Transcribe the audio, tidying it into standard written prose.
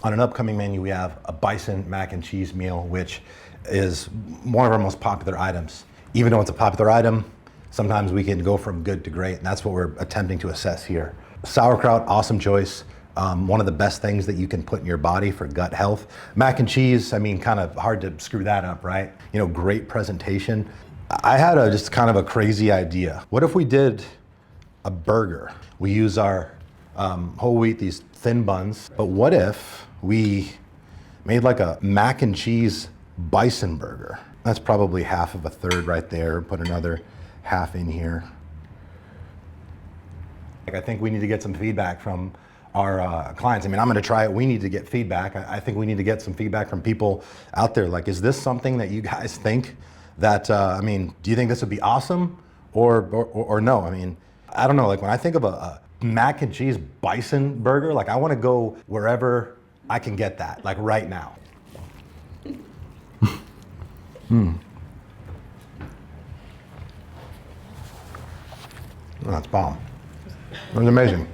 On an upcoming menu, we have a Bison mac and cheese meal, which is one of our most popular items. Even though it's a popular item, sometimes we can go from good to great, and that's what we're attempting to assess here. Sauerkraut, awesome choice. One of the best things that you can put in your body for gut health. Mac and cheese, I mean, kind of hard to screw that up, right? You know, great presentation. I had just kind of a crazy idea. What if we did a burger? We use our whole wheat, these thin buns, but what if we made like a mac and cheese Bison burger? That's probably half of a third right there. Put another half in here. I think we need to get some feedback from our clients. I mean, I'm going to try it. We need to get feedback. I think we need to get some feedback from people out there. Like, is this something that you guys think that, I mean, do you think this would be awesome or no? I mean, I don't know. Like, when I think of a mac and cheese Bison burger, like, I want to go wherever I can get that, like right now. Oh, that's bomb. It was amazing.